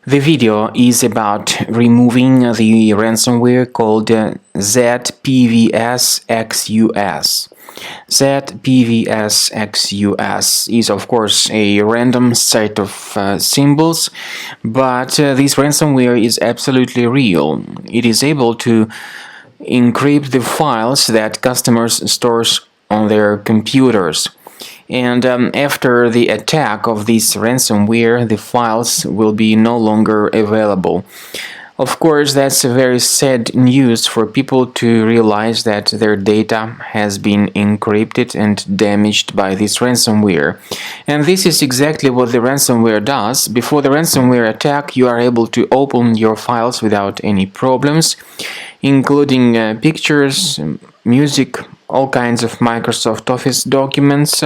The video is about removing the ransomware called Zpvsxus. Zpvsxus is, of course, a random set of symbols, but this ransomware is absolutely real. It is able to encrypt the files that customers stores on their computers. And after the attack of this ransomware, the files will be no longer available. Of course, that's a very sad news for people to realize that their data has been encrypted and damaged by this ransomware. And this is exactly what the ransomware does. Before the ransomware attack, you are able to open your files without any problems, including pictures, music, all kinds of Microsoft Office documents,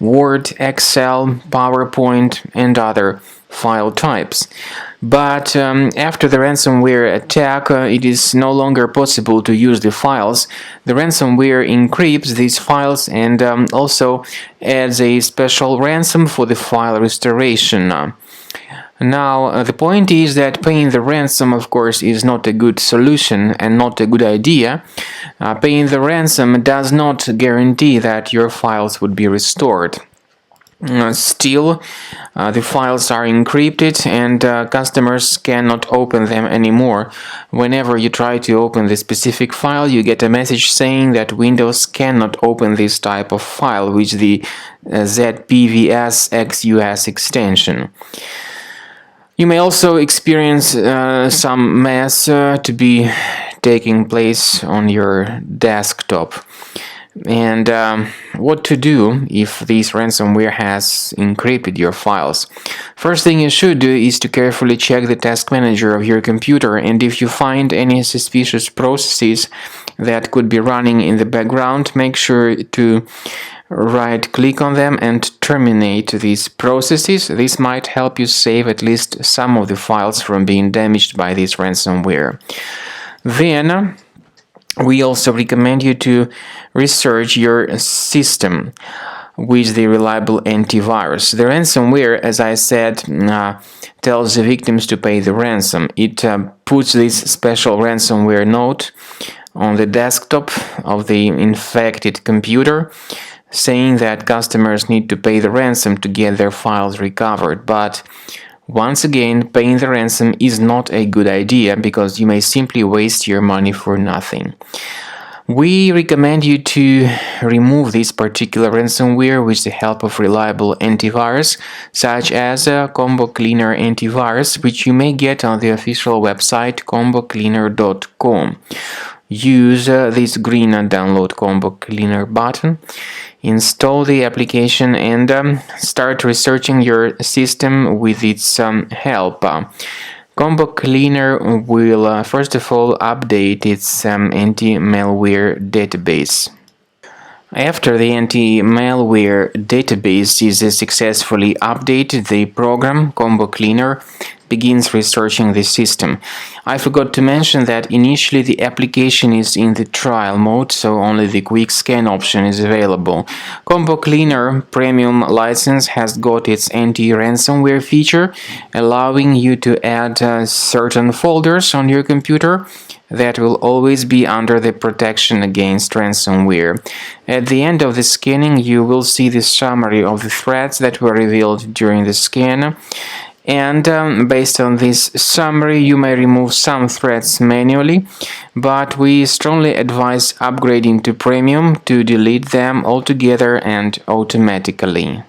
Word, Excel, PowerPoint, and other file types. But after the ransomware attack, it is no longer possible to use the files. The ransomware encrypts these files and also adds a special ransom for the file restoration. Now, the point is that paying the ransom, of course, is not a good solution and not a good idea. Paying the ransom does not guarantee that your files would be restored. Still, the files are encrypted and customers cannot open them anymore. Whenever you try to open the specific file, you get a message saying that Windows cannot open this type of file with the Zpvsxus extension. You may also experience some mess to be taking place on your desktop. And what to do if this ransomware has encrypted your files? First thing you should do is to carefully check the task manager of your computer, and if you find any suspicious processes that could be running in the background, make sure to right-click on them and terminate these processes. This might help you save at least some of the files from being damaged by this ransomware. Then, we also recommend you to research your system with the reliable antivirus. The ransomware, as I said, tells the victims to pay the ransom. It puts this special ransomware note on the desktop of the infected computer, saying that customers need to pay the ransom to get their files recovered. But once again, paying the ransom is not a good idea because you may simply waste your money for nothing. We recommend you to remove this particular ransomware with the help of reliable antivirus, such as Combo Cleaner Antivirus, which you may get on the official website combocleaner.com. Use this green download Combo Cleaner button, install the application, and start researching your system with its help. Combo Cleaner will first of all update its anti-malware database. After the anti-malware database is successfully updated, the program Combo Cleaner begins researching the system. I forgot to mention that initially the application is in the trial mode, so only the quick scan option is available. Combo Cleaner Premium license has got its anti-ransomware feature, allowing you to add certain folders on your computer that will always be under the protection against ransomware. At the end of the scanning, you will see the summary of the threats that were revealed during the scan. And based on this summary, you may remove some threats manually, but we strongly advise upgrading to Premium to delete them altogether and automatically.